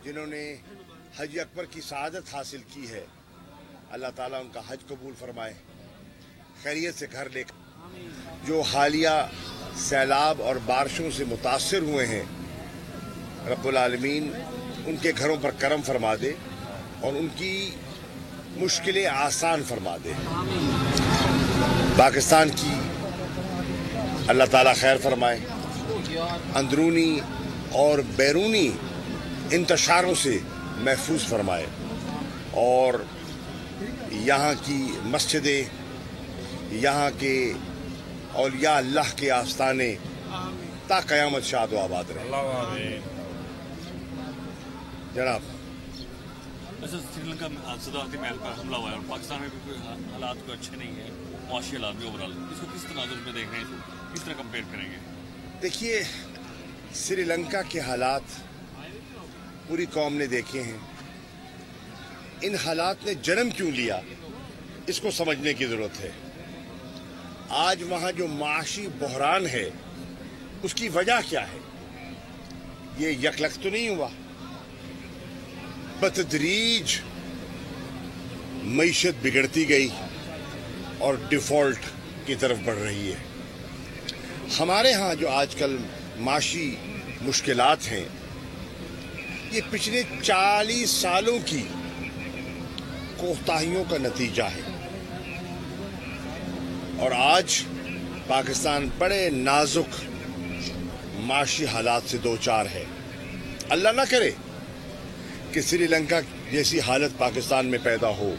جنہوں نے حج اکبر کی سعادت حاصل کی ہے، اللہ تعالیٰ ان کا حج قبول فرمائے، خیریت سے گھر لے کر۔ جو حالیہ سیلاب اور بارشوں سے متاثر ہوئے ہیں، رب العالمین ان کے گھروں پر کرم فرما دے اور ان کی مشکلیں آسان فرما دے۔ پاکستان کی اللہ تعالیٰ خیر فرمائے، اندرونی اور بیرونی انتشاروں سے محفوظ فرمائے، اور یہاں کی مسجدیں، یہاں کے اولیاء اللہ کے آستانے تا قیامت شاد و آباد رہے۔ جناب، سری لنکا میں صدارتی محل پر حملہ ہوا ہے اور پاکستان میں بھی کوئی حالات کوئی اچھے نہیں ہیں، معاشی حالات بھی اوورال، اس کو کس تناظر میں دیکھ رہے ہیں، کس طرح کمپیئر کریں گے؟ دیکھیے، سری لنکا کے حالات پوری قوم نے دیکھے ہیں۔ ان حالات نے جنم کیوں لیا، اس کو سمجھنے کی ضرورت ہے۔ آج وہاں جو معاشی بحران ہے، اس کی وجہ کیا ہے؟ یہ یکلخت تو نہیں ہوا، بتدریج معیشت بگڑتی گئی اور ڈیفالٹ کی طرف بڑھ رہی ہے۔ ہمارے ہاں جو آج کل معاشی مشکلات ہیں، یہ پچھلے 40 سالوں کی کوتاہیوں کا نتیجہ ہے، اور آج پاکستان بڑے نازک معاشی حالات سے دوچار ہے۔ اللہ نہ کرے کہ سری لنکا جیسی حالت پاکستان میں پیدا ہو،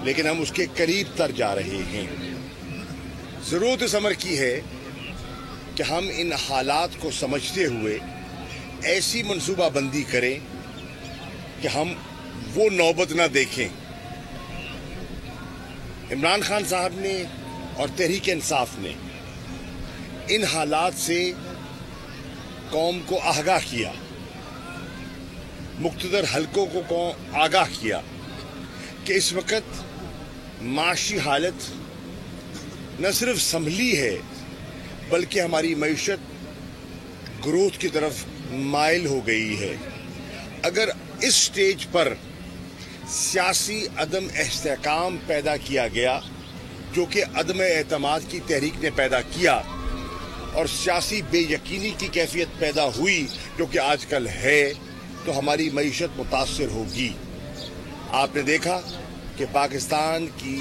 لیکن ہم اس کے قریب تر جا رہے ہیں۔ ضرورت اس امر کی ہے کہ ہم ان حالات کو سمجھتے ہوئے ایسی منصوبہ بندی کریں کہ ہم وہ نوبت نہ دیکھیں۔ عمران خان صاحب نے اور تحریک انصاف نے ان حالات سے قوم کو آگاہ کیا، مقتدر حلقوں کو آگاہ کیا کہ اس وقت معاشی حالت نہ صرف سنبھلی ہے، بلکہ ہماری معیشت گروتھ کی طرف مائل ہو گئی ہے۔ اگر اس سٹیج پر سیاسی عدم استحکام پیدا کیا گیا، جو کہ عدم اعتماد کی تحریک نے پیدا کیا، اور سیاسی بے یقینی کی کیفیت پیدا ہوئی جو کہ آج کل ہے، تو ہماری معیشت متاثر ہوگی۔ آپ نے دیکھا کہ پاکستان کی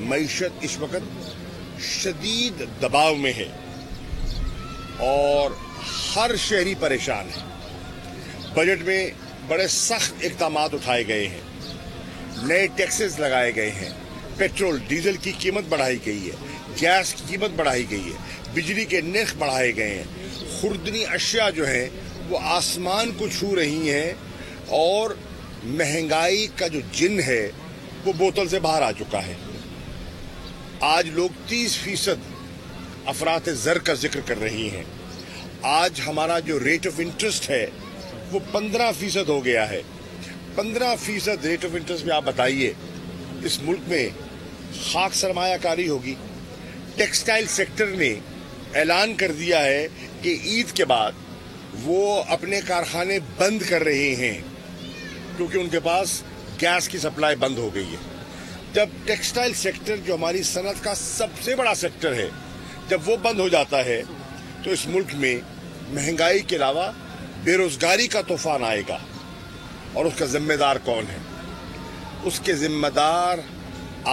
معیشت اس وقت شدید دباؤ میں ہے اور ہر شہری پریشان ہے۔ بجٹ میں بڑے سخت اقدامات اٹھائے گئے ہیں، نئے ٹیکسز لگائے گئے ہیں، پیٹرول ڈیزل کی قیمت بڑھائی گئی ہے، گیس کی قیمت بڑھائی گئی ہے، بجلی کے نرخ بڑھائے گئے ہیں، خوردنی اشیاء جو ہیں وہ آسمان کو چھو رہی ہیں، اور مہنگائی کا جو جن ہے وہ بوتل سے باہر آ چکا ہے۔ آج لوگ 30% افراط زر کا ذکر کر رہی ہیں۔ آج ہمارا جو ریٹ آف انٹرسٹ ہے وہ 15% ہو گیا ہے۔ 15% ریٹ آف انٹرسٹ میں آپ بتائیے اس ملک میں خاک سرمایہ کاری ہوگی۔ ٹیکسٹائل سیکٹر نے اعلان کر دیا ہے کہ عید کے بعد وہ اپنے کارخانے بند کر رہے ہیں، کیونکہ ان کے پاس گیس کی سپلائی بند ہو گئی ہے۔ جب ٹیکسٹائل سیکٹر جو ہماری صنعت کا سب سے بڑا سیکٹر ہے، جب وہ بند ہو جاتا ہے تو اس ملک میں مہنگائی کے علاوہ بے روزگاری کا طوفان آئے گا، اور اس کا ذمہ دار کون ہے؟ اس کے ذمہ دار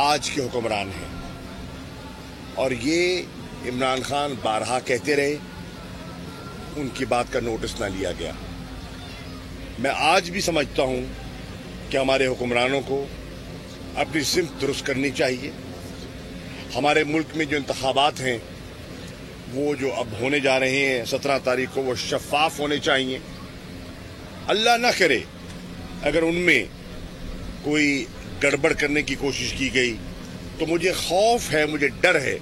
آج کے حکمران ہیں، اور یہ عمران خان بارہا کہتے رہے، ان کی بات کا نوٹس نہ لیا گیا۔ میں آج بھی سمجھتا ہوں کہ ہمارے حکمرانوں کو اپنی سمت درست کرنی چاہیے۔ ہمارے ملک میں جو انتخابات ہیں وہ جو اب ہونے جا رہے ہیں 17 تاریخ کو، وہ شفاف ہونے چاہیے۔ اللہ نہ کرے اگر ان میں کوئی گڑبڑ کرنے کی کوشش کی گئی تو مجھے خوف ہے، مجھے ڈر ہے،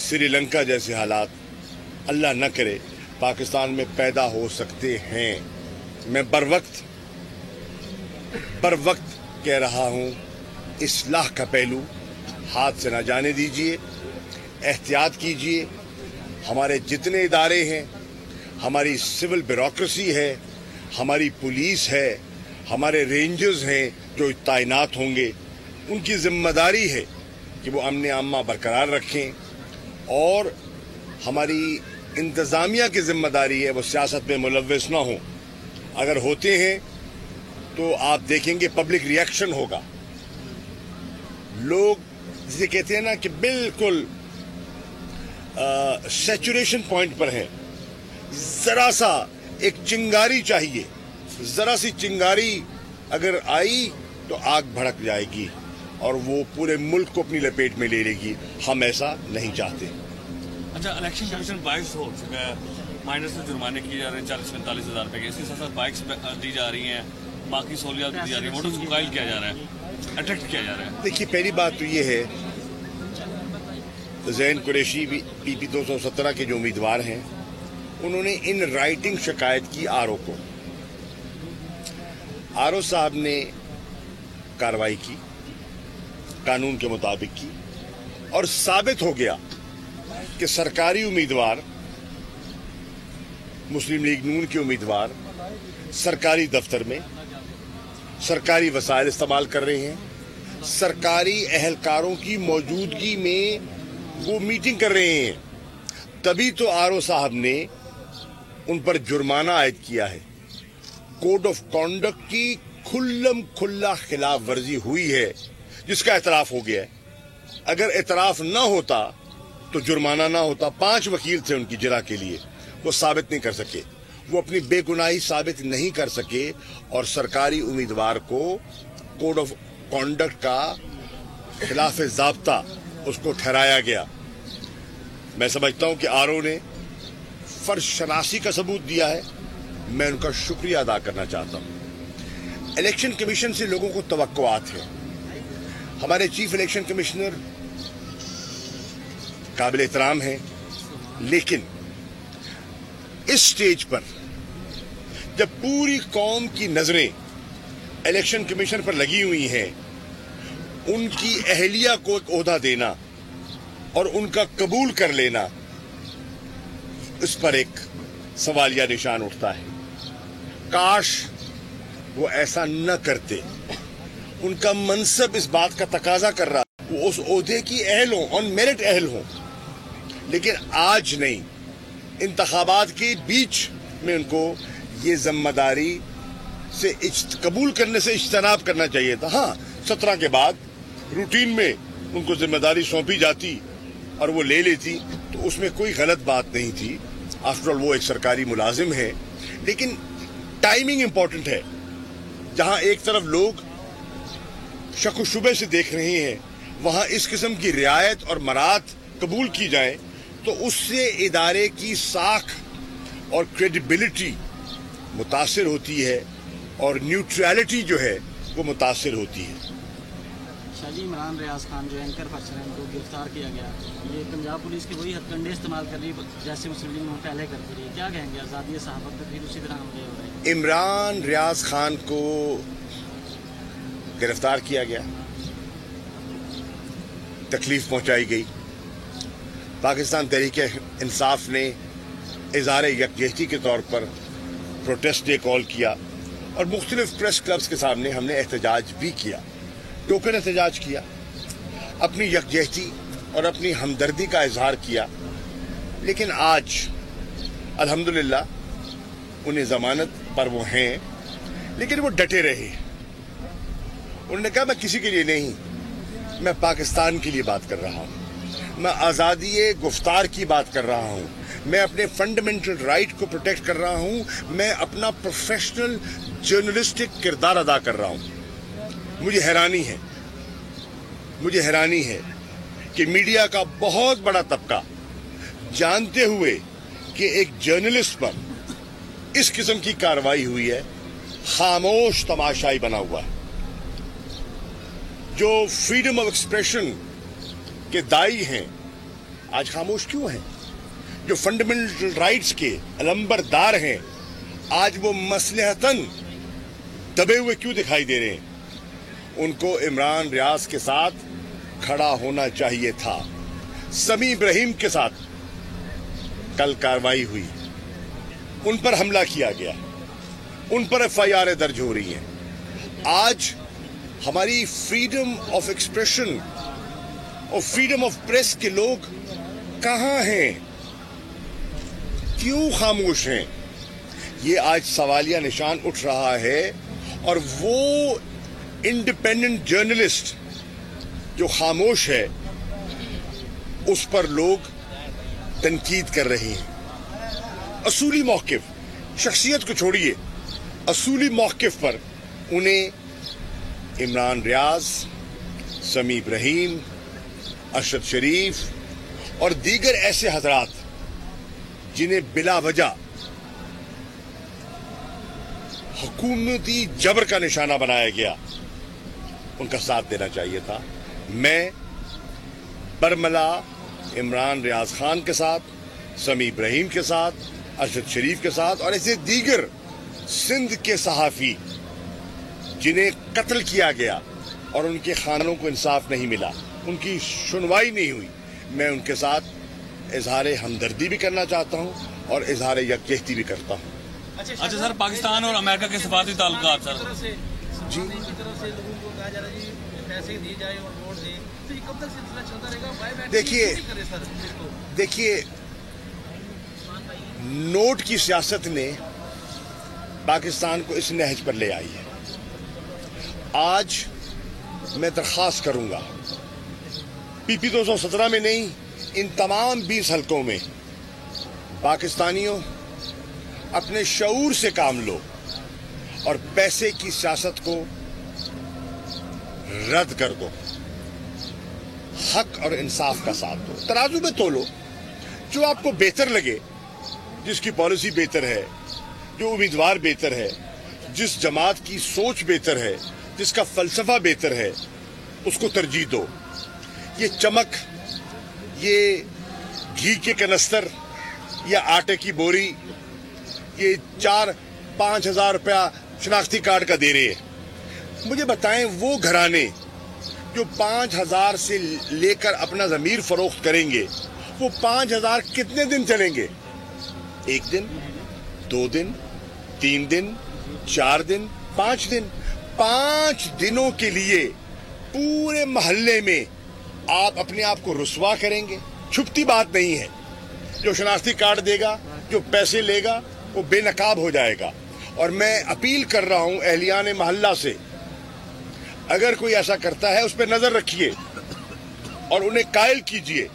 سری لنکا جیسے حالات اللہ نہ کرے پاکستان میں پیدا ہو سکتے ہیں۔ میں بر وقت کہہ رہا ہوں، اصلاح کا پہلو ہاتھ سے نہ جانے دیجیے، احتیاط کیجیے۔ ہمارے جتنے ادارے ہیں، ہماری سول بیوروکریسی ہے، हमारी पुलिस है, हमारे रेंजर्स हैं जो तैनात होंगे, उनकी जिम्मेदारी है कि वो अमन आमा बरकरार रखें और हमारी इंतज़ामिया की जिम्मेदारी है वो सियासत में मुलव्वस ना हो। अगर होते हैं तो आप देखेंगे पब्लिक रिएक्शन होगा। लोग जिसे कहते हैं ना कि बिल्कुल सैचुरेशन पॉइंट पर हैं, जरा सा एक चिंगारी चाहिए, जरा सी चिंगारी अगर आई तो आग भड़क जाएगी और वो पूरे मुल्क को अपनी लपेट में ले लेगी। हम ऐसा नहीं चाहते। अच्छा, इलेक्शन कमीशन बाइक्स हो चुका है, माइनर से जुर्माने किए जा रहे हैं 40-45 हज़ार रुपए के, इसके साथ साथ बाइक्स दी जा रही हैं, बाकी सहूलियात दी जा रही है, वोटर्स को कायल किया जा रहा है, अट्रैक्ट किया जा रहा है। देखिए, पहली बात तो ये है, ज़ैन कुरैशी PP 217 के जो उम्मीदवार हैं उन्होंने इन राइटिंग शिकायत की आरओ को। आरओ साहब ने कार्रवाई की, कानून के मुताबिक की, और साबित हो गया कि सरकारी उम्मीदवार, मुस्लिम लीग नून के उम्मीदवार सरकारी दफ्तर में सरकारी वसाइल इस्तेमाल कर रहे हैं, सरकारी अहलकारों की मौजूदगी में वो मीटिंग कर रहे हैं। तभी तो आरओ साहब ने उन पर जुर्माना आयद किया है। कोड ऑफ कॉन्डक्ट की खुल्लम खुल्ला खिलाफ वर्जी हुई है जिसका एतराफ हो गया है। अगर एतराफ ना होता तो जुर्माना ना होता। 5 वकील थे उनकी जिरा के लिए, वो साबित नहीं कर सके, वो अपनी बेगुनाही साबित नहीं कर सके और सरकारी उम्मीदवार को कोड ऑफ कॉन्डक्ट का खिलाफ ज़ाब्ता उसको ठहराया गया। मैं समझता हूं कि आरओ ने फर्ज शनासी का सबूत दिया है, मैं उनका शुक्रिया अदा करना चाहता हूं। इलेक्शन कमीशन से लोगों को तवक्कुआत है। हमारे चीफ इलेक्शन कमिश्नर काबिल एहतराम हैं, लेकिन इस स्टेज पर जब पूरी कौम की नजरें इलेक्शन कमीशन पर लगी हुई हैं, उनकी अहलिया को एक ओहदा देना और उनका कबूल कर लेना, इस पर एक सवालिया निशान उठता है। काश वो ऐसा न करते। उनका मनसब इस बात का तकाजा कर रहा, वो उस ओहदे की अहल हों, ऑन मेरिट अहल हों, लेकिन आज नहीं, इंतखाबात के बीच में उनको ये जिम्मेदारी से कबूल करने से इज्तनाब करना चाहिए था। हाँ, 17 के बाद रूटीन में उनको जिम्मेदारी सौंपी जाती और वो ले लेती तो उसमें कोई गलत बात नहीं थी। आफ्टर ऑल वो एक सरकारी मुलाजिम है, लेकिन टाइमिंग इंपॉर्टेंट है। जहां एक तरफ लोग शक व शुबे से देख रहे हैं, वहां इस किस्म की रियायत और मरात कबूल की जाए तो उससे इदारे की साख और क्रेडिबिलिटी मुतासिर होती है और न्यूट्रलिटी जो है वो मुतासिर होती है। शाजी इमरान रियाज खान जो एंकर पर्सन है, उनको गिरफ्तार किया गया। ये पंजाब पुलिस के वही हथकंडे इस्तेमाल कर रही है जैसे मुस्लिम लीग पहले करती रही। क्या कहेंगे, आज़ादी सहाबत पर फिर उसी तरह हमले हो रहे हैं? इमरान रियाज खान को गिरफ्तार किया गया, तकलीफ पहुंचाई गई। पाकिस्तान तहरीक इंसाफ ने इज़हार यकजहती के तौर पर प्रोटेस्ट डे कॉल किया और मुख्तलिफ प्रेस क्लब्स के सामने हमने एहतजाज भी किया, टोकन एहतजाज किया, अपनी यकजहती और अपनी हमदर्दी का इजहार किया। लेकिन आज अल्हम्दुलिल्लाह उन्हें जमानत पर वो हैं, लेकिन वो डटे रहे। उन्होंने कहा मैं किसी के लिए नहीं, मैं पाकिस्तान के लिए बात कर रहा हूँ, मैं आज़ादी गुफ्तार की बात कर रहा हूँ, मैं अपने फंडामेंटल राइट को प्रोटेक्ट कर रहा हूँ, मैं अपना प्रोफेशनल जर्नलिस्टिक किरदार अदा कर रहा हूँ। मुझे हैरानी है कि मीडिया का बहुत बड़ा तबका जानते हुए कि एक जर्नलिस्ट पर इस किस्म की कार्रवाई हुई है, खामोश तमाशाई बना हुआ है। जो फ्रीडम ऑफ एक्सप्रेशन के दाई हैं आज खामोश क्यों हैं? जो फंडामेंटल राइट्स के अलंबरदार हैं आज वो मसलहतन दबे हुए क्यों दिखाई दे रहे हैं? उनको इमरान रियाज के साथ खड़ा होना चाहिए था। समी इब्राहिम के साथ कल कार्रवाई हुई, उन पर हमला किया गया, उन पर FIR दर्ज हो रही हैं। आज हमारी फ्रीडम ऑफ एक्सप्रेशन और फ्रीडम ऑफ प्रेस के लोग कहाँ हैं, क्यों खामोश हैं, ये आज सवालिया निशान उठ रहा है। और वो इंडिपेंडेंट जर्नलिस्ट जो खामोश है, उस पर लोग तनकीद कर रहे हैं। असूली मौक़िफ़, शख्सियत को छोड़िए, असूली मौक़िफ़ पर उन्हें इमरान रियाज, समी इब्राहिम, अरशद शरीफ और दीगर ऐसे हजरात जिन्हें बिला वजह हुकूमती जबर का निशाना बनाया गया, उनका साथ देना चाहिए था। मैं बरमला इमरान रियाज खान के साथ, समी इब्राहिम के साथ, अरशद शरीफ के साथ और ऐसे दीगर सिंध के सहाफ़ी जिन्हें कत्ल किया गया और उनके खानों को इंसाफ नहीं मिला, उनकी सुनवाई नहीं हुई, मैं उनके साथ इजहार हमदर्दी भी करना चाहता हूँ और इजहार यकजहती भी करता हूँ। अच्छा सर, पाकिस्तान और अमेरिका के सफारती ताल्लुकात सर जी, लोगों को कहा जा रहा है जी पैसे दिए जाए और वोट दें, तो ये कब तक सिलसिला चलता रहेगा? देखिए नोट की सियासत ने पाकिस्तान को इस नहज पर ले आई है। आज मैं दरख्वास्त करूंगा, PP 217 में नहीं, इन तमाम 20 हलकों में पाकिस्तानियों अपने शऊर से काम लो और पैसे की सियासत को रद्द कर दो, हक और इंसाफ का साथ दो, तराजू में तोलो। जो आपको बेहतर लगे, जिसकी पॉलिसी बेहतर है, जो उम्मीदवार बेहतर है, जिस जमात की सोच बेहतर है, जिसका फलसफा बेहतर है, उसको तरजीह दो। ये चमक, ये घी के कनस्तर या आटे की बोरी, ये 4-5 हज़ार रुपया शनाख्ती कार्ड का दे रहे हैं। मुझे बताएं, वो घराने जो 5,000 से लेकर अपना ज़मीर फरोख्त करेंगे, वो 5,000 कितने दिन चलेंगे? 1 दिन, 2 दिन, 3 दिन, 4 दिन, 5 दिन? 5 दिनों के लिए पूरे मोहल्ले में आप अपने आप को रुस्वा करेंगे? छुपती बात नहीं है। जो शनाख्ती कार्ड देगा, जो पैसे लेगा, वो बेनकाब हो जाएगा। और मैं अपील कर रहा हूं अहलियान मोहल्ला से, अगर कोई ऐसा करता है उस पर नजर रखिए और उन्हें कायल कीजिए।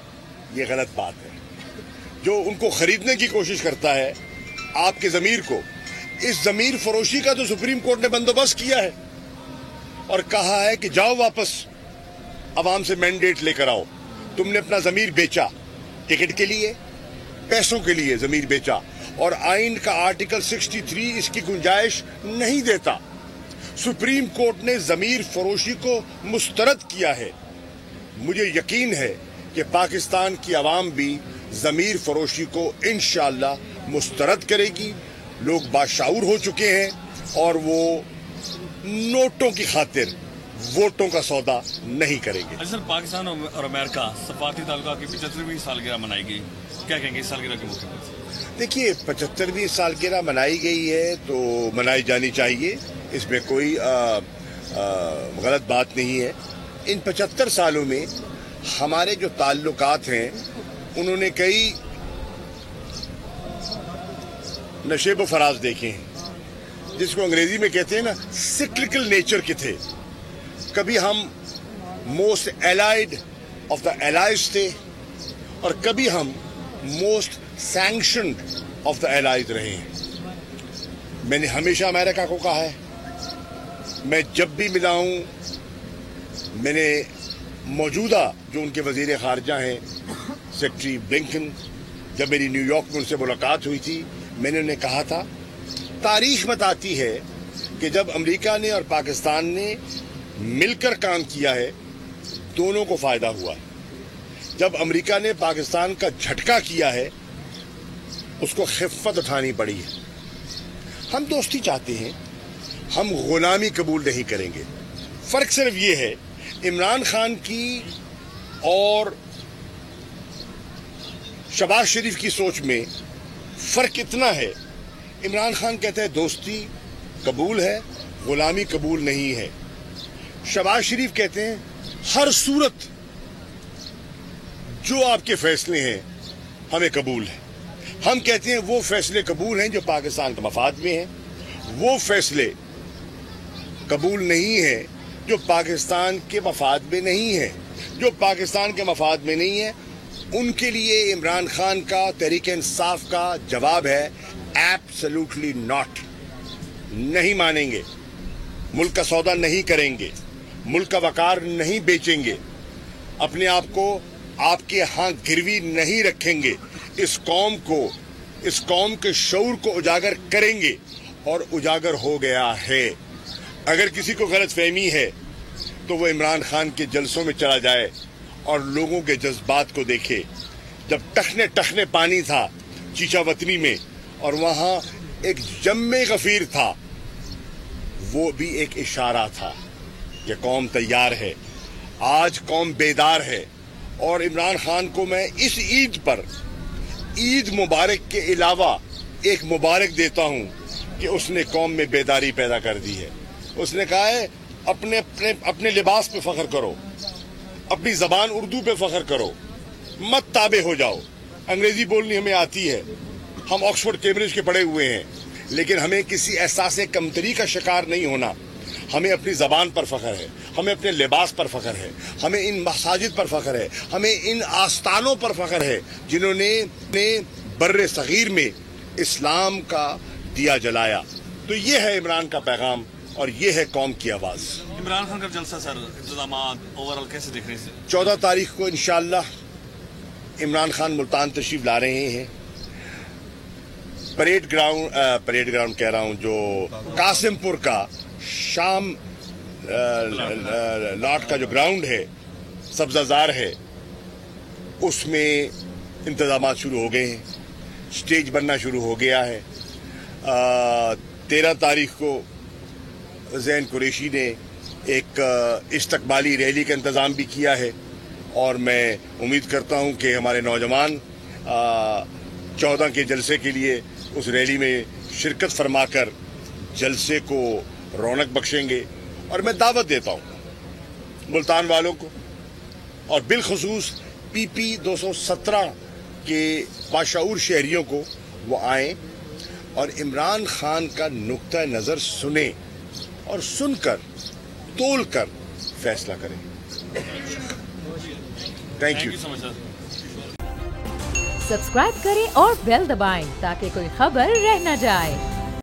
ये गलत बात है। जो उनको खरीदने की कोशिश करता है आपके जमीर को, इस जमीर फरोशी का तो सुप्रीम कोर्ट ने बंदोबस्त किया है और कहा है कि जाओ वापस अवाम से मैंडेट लेकर आओ। तुमने अपना जमीर बेचा, टिकट के लिए, पैसों के लिए जमीर बेचा, और आइन का आर्टिकल 63 इसकी गुंजाइश नहीं देता। सुप्रीम कोर्ट ने जमीर फरोशी को मुस्तरद किया है। मुझे यकीन है कि पाकिस्तान की आवाम भी जमीर फरोशी को इंशाअल्लाह मुस्तरद करेगी। लोग बाशऊर हो चुके हैं और वो नोटों की खातिर वोटों का सौदा नहीं करेंगे। अच्छा सर, पाकिस्तान और अमेरिका सफारती ताल्लुकात की 75वीं सालगिरह मनाई गई, क्या कहेंगे इस सालगिरह के मौके पर? देखिए, 75वीं सालगिरह मनाई गई है तो मनाई जानी चाहिए, इसमें कोई गलत बात नहीं है। इन 75 सालों में हमारे जो ताल्लुकात हैं, उन्होंने कई नशेब व फराज देखे हैं, जिसको अंग्रेजी में कहते हैं ना, सिक्लिकल नेचर के थे। कभी हम most allied of the allies थे और कभी हम most sanctioned of the allies रहे हैं। मैंने हमेशा अमेरिका को कहा है, मैं जब भी मिला हूं, मैंने मौजूदा जो उनके वजीर खारजा हैं सेक्रेटरी ब्लिंकन, जब मेरी न्यूयॉर्क में उनसे मुलाकात हुई थी, मैंने उन्हें कहा था, तारीख बताती है कि जब अमेरिका ने और पाकिस्तान ने मिलकर काम किया है, दोनों को फायदा हुआ। जब अमेरिका ने पाकिस्तान का झटका किया है, उसको खिफ़त उठानी पड़ी है। हम दोस्ती चाहते हैं, हम गुलामी कबूल नहीं करेंगे। फर्क सिर्फ ये है, इमरान खान की और शहबाज शरीफ की सोच में फर्क इतना है, इमरान खान कहता है दोस्ती قبول ہے, غلامی قبول نہیں ہے. شہباز شریف کہتے ہیں ہر صورت جو آپ کے فیصلے ہیں ہمیں قبول ہے. ہم کہتے ہیں وہ فیصلے قبول ہیں جو پاکستان کے مفاد میں ہیں, وہ فیصلے قبول نہیں ہیں جو پاکستان کے مفاد میں نہیں ہیں. جو پاکستان کے مفاد میں نہیں ہیں ان کے لیے عمران خان کا, تحریک انصاف کا جواب ہے ایبسلیوٹلی ناٹ. نہیں مانیں گے, ملک کا سودا نہیں کریں گے, ملک کا وقار نہیں بیچیں گے, اپنے آپ کو آپ کے ہاں گروی نہیں رکھیں گے. اس قوم کے شعور کو اجاگر کریں گے, اور اجاگر ہو گیا ہے. اگر کسی کو غلط فہمی ہے تو وہ عمران خان کے جلسوں میں چلا جائے اور لوگوں کے جذبات کو دیکھے. جب ٹخنے پانی تھا چیچا وطنی میں اور وہاں ایک جم غفیر تھا, وہ بھی ایک اشارہ تھا کہ قوم تیار ہے. آج قوم بیدار ہے, اور عمران خان کو میں اس عید پر عید مبارک کے علاوہ ایک مبارک دیتا ہوں کہ اس نے قوم میں بیداری پیدا کر دی ہے. اس نے کہا ہے اپنے لباس پہ فخر کرو, اپنی زبان اردو پہ فخر کرو, مت تابع ہو جاؤ. انگریزی بولنی ہمیں آتی ہے, ہم آکسفورڈ کیمبرج کے پڑھے ہوئے ہیں, لیکن ہمیں کسی احساس کمتری کا شکار نہیں ہونا. ہمیں اپنی زبان پر فخر ہے, ہمیں اپنے لباس پر فخر ہے, ہمیں ان مساجد پر فخر ہے, ہمیں ان آستانوں پر فخر ہے جنہوں نے بر صغیر میں اسلام کا دیا جلایا. تو یہ ہے عمران کا پیغام, اور یہ ہے قوم کی آواز. عمران خان کا جلسہ سر, انتظامات اوورال کیسے دیکھ رہے ہیں؟ 14 تاریخ کو انشاءاللہ عمران خان ملتان تشریف لا رہے ہیں. پریڈ گراؤنڈ کہہ رہا ہوں, جو قاسم پور کا شام لاٹ کا جو گراؤنڈ ہے, سبزہ زار ہے, اس میں انتظامات شروع ہو گئے ہیں. سٹیج بننا شروع ہو گیا ہے. 13 تاریخ کو زین قریشی نے ایک استقبالی ریلی کا انتظام بھی کیا ہے, اور میں امید کرتا ہوں کہ ہمارے نوجوان 14 کے جلسے کے لیے اس ریلی میں شرکت فرما کر جلسے کو رونق بخشیں گے. اور میں دعوت دیتا ہوں ملتان والوں کو, اور بالخصوص PP 217 کے باشعور شہریوں کو, وہ آئیں اور عمران خان کا نقطہ نظر سنیں, اور سن کر تول کر فیصلہ کریں. Thank you. سبسکرائب کریں اور بیل دبائیں تاکہ کوئی خبر رہ نہ جائے.